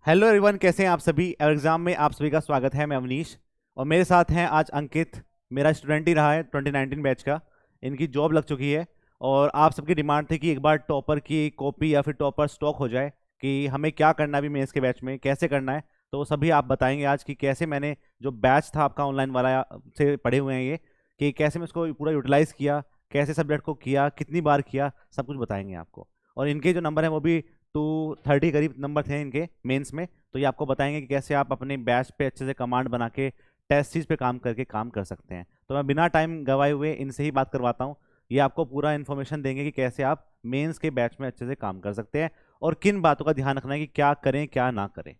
Hello everyone, कैसे हैं आप सभी। एग्जाम में आप सभी का स्वागत है। मैं अवनीश और मेरे साथ हैं आज अंकित। मेरा स्टूडेंट ही रहा है 2019 बैच का। इनकी जॉब लग चुकी है और आप सबकी डिमांड थी कि एक बार टॉपर की कॉपी या फिर टॉपर स्टॉक हो जाए कि हमें क्या करना है अभी मेंस के बैच में, कैसे करना है। तो वो सभी आप बताएंगे आज कि कैसे मैंने जो बैच था आपका ऑनलाइन वाला से पढ़े हुए हैं ये, कि कैसे मैं उसको पूरा यूटिलाइज किया, कैसे सब्जेक्ट को किया, कितनी बार किया, सब कुछ बताएंगे आपको। और इनके जो नंबर हैं वो भी 230 करीब नंबर थे इनके मेंस में। तो ये आपको बताएंगे कि कैसे आप अपने बैच पे अच्छे से कमांड बना के टेस्ट सीरीज पे काम करके काम कर सकते हैं। तो मैं बिना टाइम गवाए हुए इनसे ही बात करवाता हूँ। ये आपको पूरा इन्फॉर्मेशन देंगे कि कैसे आप मेंस के बैच में अच्छे से काम कर सकते हैं और किन बातों का ध्यान रखना है कि क्या करें क्या ना करें।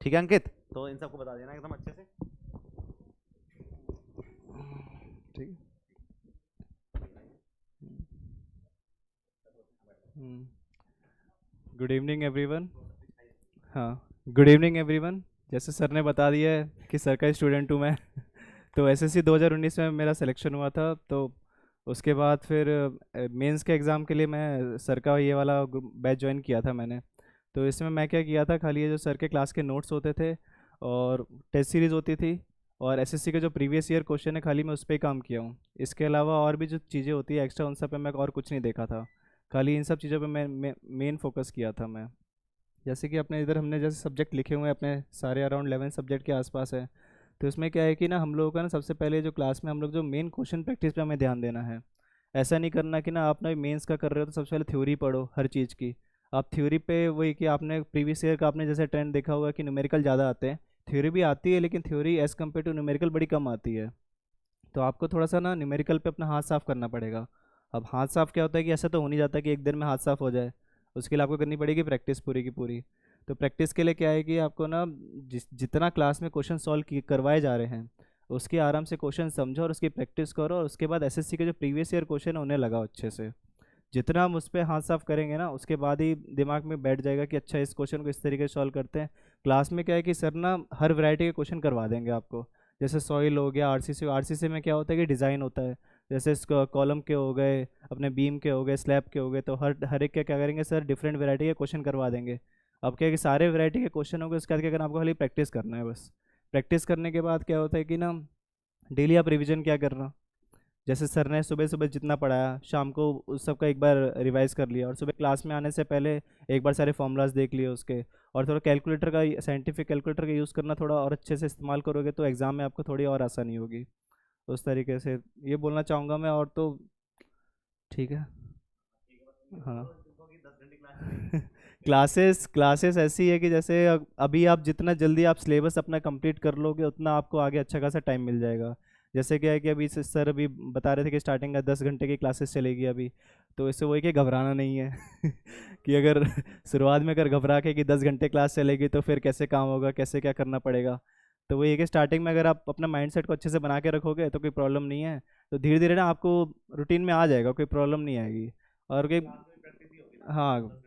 ठीक है अंकित, तो इन सबको बता देना एकदम अच्छे से। ठीक है। Good evening everyone. हाँ, गुड इवनिंग एवरीवन। जैसे सर ने बता दिया है कि सर का स्टूडेंट हूँ मैं। तो एसएससी 2019 में मेरा सिलेक्शन हुआ था। तो उसके बाद फिर मेंस के एग्ज़ाम के लिए मैं सर का ये वाला बैच ज्वाइन किया था मैंने। तो इसमें मैं क्या किया था, खाली ये जो सर के क्लास के नोट्स होते थे और टेस्ट सीरीज़ होती थी और एसएससी के जो प्रीवियस ईयर क्वेश्चन है, खाली मैं उस पर ही काम किया हूँ। इसके अलावा और भी जो चीज़ें होती है एक्स्ट्रा, उन सब पे मैं और कुछ नहीं देखा था। खाली इन सब चीज़ों पे मैं मेन फोकस किया था मैं। जैसे कि अपने इधर हमने जैसे सब्जेक्ट लिखे हुए हैं अपने सारे अराउंड 11 सब्जेक्ट के आसपास है। तो इसमें क्या है कि ना हम लोगों का ना सबसे पहले जो क्लास में हम लोग जो मेन क्वेश्चन प्रैक्टिस पे हमें ध्यान देना है। ऐसा नहीं करना कि ना आप ना मेंस का कर रहे हो तो सबसे पहले थ्योरी पढ़ो हर चीज़ की। आप थ्योरी पे वही कि आपने प्रीवियस ईयर का आपने जैसे ट्रेंड देखा होगा कि न्यूमेरिकल ज़्यादा आते हैं। थ्योरी भी आती है लेकिन theory as compare to numerical बड़ी कम आती है। तो आपको थोड़ा सा ना न्यूमेरिकल पे अपना हाथ साफ़ करना पड़ेगा। अब हाथ साफ़ क्या होता है कि ऐसा तो हो नहीं जाता कि एक दिन में हाथ साफ़ हो जाए। उसके लिए आपको करनी पड़ेगी प्रैक्टिस पूरी की पूरी। तो प्रैक्टिस के लिए क्या है कि आपको ना जितना क्लास में क्वेश्चन सॉल्व करवाए जा रहे हैं उसके आराम से क्वेश्चन समझो और उसकी प्रैक्टिस करो, और उसके बाद एसएससी के जो प्रीवियस ईयर क्वेश्चन है उन्हें लगाओ अच्छे से। जितना हम उस पर हाथ साफ करेंगे ना उसके बाद ही दिमाग में बैठ जाएगा कि अच्छा इस क्वेश्चन को इस तरीके से सॉल्व करते हैं। क्लास में क्या है कि सर ना हर वैरायटी के क्वेश्चन करवा देंगे आपको। जैसे सॉइल हो गया, आरसीसी, आरसीसी में क्या होता है कि डिज़ाइन होता है। जैसे कॉलम के हो गए, अपने बीम के हो गए, स्लैब के हो गए, तो हर हर एक का क्या करेंगे सर, डिफरेंट वैरायटी के क्वेश्चन करवा देंगे। अब क्या है कि सारे वैरायटी के क्वेश्चन हो गए, उसके बाद क्या करना आपको, खाली प्रैक्टिस करना है बस। प्रैक्टिस करने के बाद क्या होता है कि ना डेली आप रिविजन क्या करना। जैसे सर ने सुबह सुबह जितना पढ़ाया शाम को उस सब का एक बार रिवाइज कर लिया, और सुबह क्लास में आने से पहले एक बार सारे फॉर्मूलाज देख लिए उसके। और थोड़ा कैलकुलेटर का, साइंटिफिक कैलकुलेटर का यूज़ करना थोड़ा और अच्छे से इस्तेमाल करोगे तो एग्ज़ाम में आपको थोड़ी और आसानी होगी। उस तरीके से ये बोलना चाहूँगा मैं, और तो ठीक है। हाँ। क्लासेस क्लासेस ऐसी है कि जैसे अभी आप जितना जल्दी आप सिलेबस अपना कंप्लीट कर लोगे उतना आपको आगे अच्छा खासा टाइम मिल जाएगा। जैसे क्या है कि अभी सर अभी बता रहे थे कि स्टार्टिंग का 10 घंटे की क्लासेस चलेगी अभी। तो इससे वही कि घबराना नहीं है। कि अगर शुरुआत में अगर घबरा के कि 10 घंटे क्लास चलेगी तो फिर कैसे काम होगा, कैसे क्या करना पड़ेगा। तो वही है कि स्टार्टिंग में अगर आप अपना माइंडसेट को अच्छे से बना के रखोगे तो कोई प्रॉब्लम नहीं है। तो धीरे धीरे ना आपको रूटीन में आ जाएगा, कोई प्रॉब्लम नहीं आएगी। और कोई, हाँ,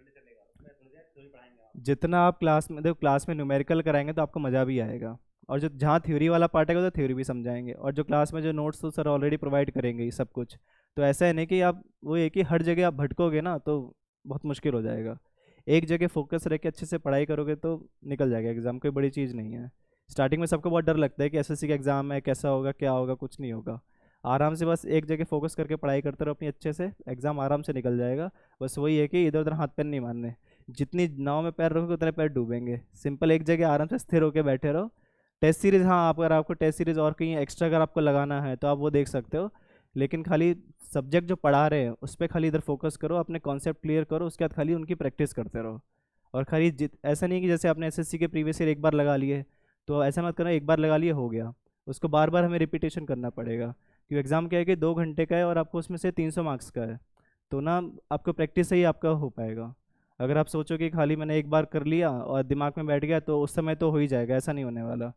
जितना आप क्लास में देखो, क्लास में न्यूमेरिकल कराएंगे तो आपको मज़ा भी आएगा। और जो जहाँ थ्योरी वाला पार्ट है तो थ्योरी भी समझाएंगे, और जो क्लास में जो नोट्स तो सर ऑलरेडी प्रोवाइड करेंगे ये सब कुछ। तो ऐसा है नहीं कि आप वो है कि हर जगह आप भटकोगे ना तो बहुत मुश्किल हो जाएगा। एक जगह फोकस रह के अच्छे से पढ़ाई करोगे तो निकल जाएगा एग्ज़ाम, कोई बड़ी चीज़ नहीं है। स्टार्टिंग में सबको बहुत डर लगता है कि एसएससी का एग्ज़ाम है, कैसा होगा क्या होगा, कुछ नहीं होगा। आराम से बस एक जगह फोकस करके पढ़ाई करते रहो अपनी अच्छे से, एग्ज़ाम आराम से निकल जाएगा। बस वही है कि इधर उधर हाथ पैर नहीं मारने। जितनी नाव में पैर रखोगे उतने पैर डूबेंगे। सिंपल एक जगह आराम से स्थिर होकर बैठे रहो। टेस्ट सीरीज़, हाँ, आप अगर आपको टेस्ट सीरीज़ और कहीं एक्स्ट्रा अगर आपको लगाना है तो आप वो देख सकते हो। लेकिन खाली सब्जेक्ट जो पढ़ा रहे हैं उस पर खाली इधर फोकस करो, अपने कॉन्सेप्ट क्लियर करो, उसके बाद खाली उनकी प्रैक्टिस करते रहो। और खाली ऐसा नहीं कि जैसे आपने एसएससी के प्रीवियस ईयर एक बार लगा लिए, तो ऐसा मत करना एक बार लगा लिए हो गया। उसको बार बार हमें रिपीटेशन करना पड़ेगा, क्योंकि एग्ज़ाम क्या है कि 2 घंटे का है और आपको उसमें से 300 मार्क्स का है। तो ना आपको प्रैक्टिस से ही आपका हो पाएगा। अगर आप सोचो कि खाली मैंने एक बार कर लिया और दिमाग में बैठ गया तो उस समय तो हो ही जाएगा, ऐसा नहीं होने वाला।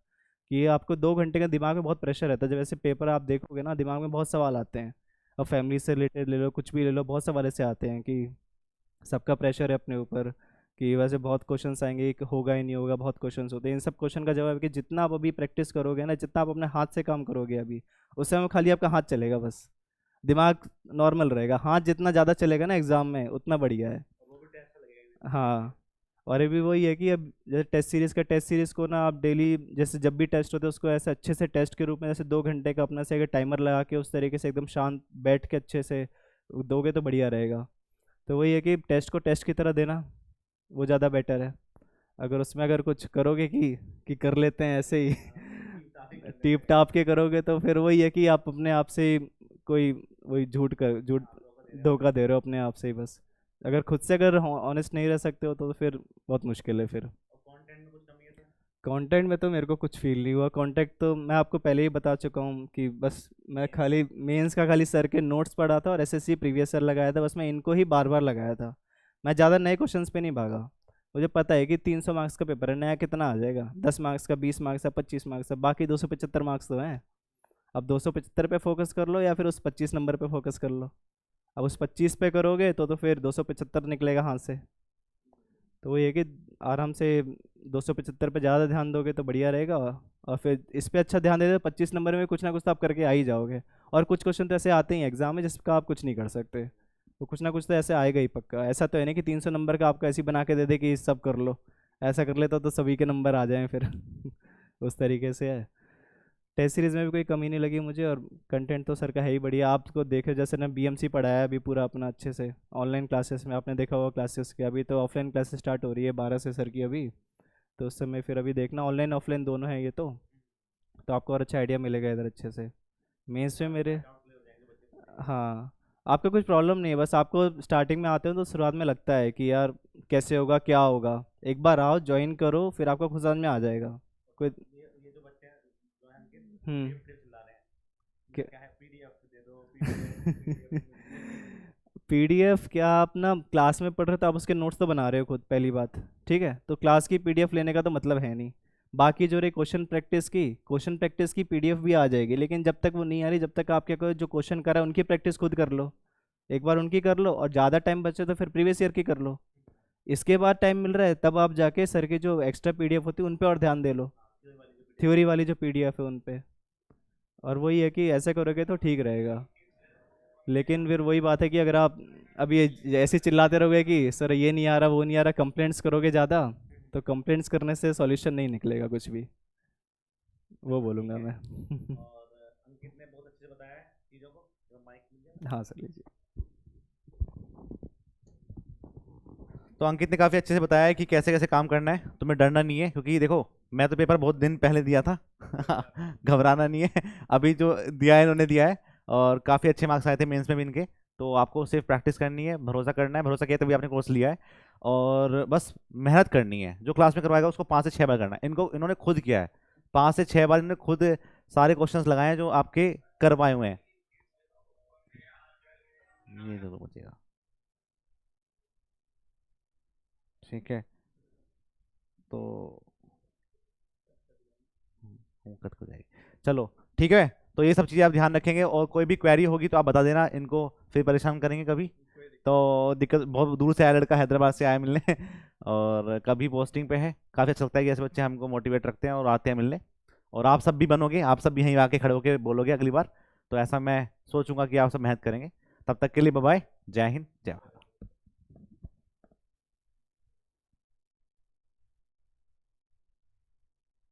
कि ये आपको 2 घंटे का दिमाग में बहुत प्रेशर रहता है। जब ऐसे पेपर आप देखोगे ना दिमाग में बहुत सवाल आते हैं। और फैमिली से रिलेटेड ले लो, कुछ भी ले लो, बहुत सवाल ऐसे आते हैं कि सबका प्रेशर है अपने ऊपर। कि वैसे बहुत क्वेश्चंस आएंगे कि होगा ही नहीं होगा, बहुत क्वेश्चंस होते हैं। इन सब क्वेश्चन का जवाब है कि जितना आप अभी प्रैक्टिस करोगे ना, जितना आप अपने हाथ से काम करोगे अभी, उस समय खाली आपका हाथ चलेगा बस। दिमाग नॉर्मल रहेगा, हाथ जितना ज़्यादा चलेगा ना एग्ज़ाम में उतना बढ़िया है। हाँ। और ये भी वही है कि अब जैसे टेस्ट सीरीज को ना आप डेली, जैसे जब भी टेस्ट होते हैं उसको ऐसे अच्छे से टेस्ट के रूप में, जैसे 2 घंटे का अपना से अगर टाइमर लगा के उस तरीके से एकदम शांत बैठ के अच्छे से दोगे तो बढ़िया रहेगा। तो वही है कि टेस्ट को टेस्ट की तरह देना, वो ज़्यादा बेटर है। अगर उसमें अगर कुछ करोगे कि कर लेते हैं ऐसे ही टीप टाप के करोगे तो फिर वही है कि आप अपने आप से ही कोई वही झूठ धोखा दे रहे हो अपने आप से ही बस। अगर खुद से अगर ऑनेस्ट नहीं रह सकते हो तो फिर बहुत मुश्किल है फिर। कंटेंट में तो मेरे को कुछ फील नहीं हुआ। कॉन्टेक्ट तो मैं आपको पहले ही बता चुका हूँ कि बस मैं खाली मेंस का खाली सर के नोट्स पढ़ा था और एसएससी प्रीवियस सर लगाया था, बस मैं इनको ही बार बार लगाया था। मैं ज़्यादा नए क्वेश्चंस पे नहीं भागा। मुझे पता है कि 300 मार्क्स का पेपर है, नया कितना आ जाएगा, 10 मार्क्स का, 20 मार्क्स का, 25 मार्क्स का, बाकी 275 मार्क्स तो हैं। अब 275 पे फोकस कर लो या फिर उस 25 नंबर पे फोकस कर लो। अब उस 25 पे करोगे तो फिर 275 निकलेगा हाथ से। तो वो ये कि आराम से 275 पे ज़्यादा ध्यान दोगे तो बढ़िया रहेगा। और फिर इस पे अच्छा ध्यान दे दो, 25 नंबर में कुछ ना कुछ तो आप करके आ ही जाओगे। और कुछ क्वेश्चन तो ऐसे आते ही एग्जाम में जिसका आप कुछ नहीं कर सकते, तो कुछ ना कुछ तो ऐसे आएगा ही पक्का। ऐसा तो है नहीं कि 300 नंबर का आपको ऐसे ही बना के दे दे कि सब कर लो। ऐसा कर लेता तो सभी के नंबर आ जाएं फिर उस तरीके से है। टेस्ट सीरीज़ में भी कोई कमी नहीं लगी मुझे, और कंटेंट तो सर का है ही बढ़िया। आपको देखे जैसे ना बीएमसी पढ़ाया है अभी पूरा अपना अच्छे से ऑनलाइन क्लासेस में, आपने देखा होगा क्लासेस के। अभी तो ऑफलाइन क्लासेस स्टार्ट हो रही है 12 से सर की अभी, तो उस समय फिर अभी देखना ऑनलाइन ऑफलाइन दोनों है ये तो आपको और अच्छा आइडिया मिलेगा इधर अच्छे से। मेंस में मेरे, हाँ, आपका कुछ प्रॉब्लम नहीं है। बस आपको स्टार्टिंग में आते हो तो शुरुआत में लगता है कि यार कैसे होगा क्या होगा, एक बार आओ ज्वाइन करो फिर आपको खुद समझ में आ जाएगा। कोई हम्म पीडीएफ क्या, आप ना क्लास में पढ़ रहे हो तो आप उसके नोट्स तो बना रहे हो खुद, पहली बात। ठीक है, तो क्लास की पीडीएफ लेने का तो मतलब है नहीं। बाकी जो रही क्वेश्चन प्रैक्टिस की पीडीएफ भी आ जाएगी, लेकिन जब तक वो नहीं आ रही जब तक आप क्या करो, जो क्वेश्चन करा है उनकी प्रैक्टिस खुद कर लो। एक बार उनकी कर लो और ज़्यादा टाइम बचे तो फिर प्रीवियस ईयर की कर लो। इसके बाद टाइम मिल रहा है तब आप जाके सर के जो एक्स्ट्रा पीडीएफ होती है उन पे और ध्यान दे लो, थ्योरी वाली जो पीडीएफ है उन पे। और वही है कि ऐसे करोगे तो ठीक रहेगा। लेकिन फिर वही बात है कि अगर आप अब ये ऐसे चिल्लाते रहोगे कि सर ये नहीं आ रहा वो नहीं आ रहा, कंप्लेंट्स करोगे ज़्यादा, तो कंप्लेंट्स करने से सॉल्यूशन नहीं निकलेगा कुछ भी, वो बोलूँगा मैं हाँ सर लीजिए। तो अंकित ने काफ़ी अच्छे से बताया है कि कैसे कैसे काम करना है, तुम्हें डरना नहीं है, क्योंकि देखो मैं तो पेपर बहुत दिन पहले दिया था घबराना नहीं है। अभी जो दिया है इन्होंने दिया है, और काफ़ी अच्छे मार्क्स आए थे मेंस में भी इनके। तो आपको सिर्फ प्रैक्टिस करनी है, भरोसा करना है, भरोसा किया तभी आपने कोर्स लिया है। और बस मेहनत करनी है, जो क्लास में करवाएगा उसको 5 से 6 बार करना है। इनको इन्होंने खुद किया है, 5 से 6 बार इन्होंने खुद सारे क्वेश्चंस लगाए हैं जो आपके करवाए हुए हैं। ये जरूर मुझे, ठीक है। तो कट हो जाएगी, चलो ठीक है। तो ये सब चीज़ें आप ध्यान रखेंगे, और कोई भी क्वेरी होगी तो आप बता देना, इनको फिर परेशान करेंगे कभी। तो दिक्कत, बहुत दूर से आया लड़का, हैदराबाद से आया मिलने और कभी पोस्टिंग पे है। काफ़ी अच्छा लगता है कि ऐसे बच्चे हमको मोटिवेट रखते हैं और आते हैं मिलने। और आप सब भी बनोगे, आप सब भी यहीं आके खड़े होके बोलोगे अगली बार। तो ऐसा मैं सोचूंगा कि आप सब मेहनत करेंगे। तब तक के लिए बाय बाय, जय हिंद, जय भारत।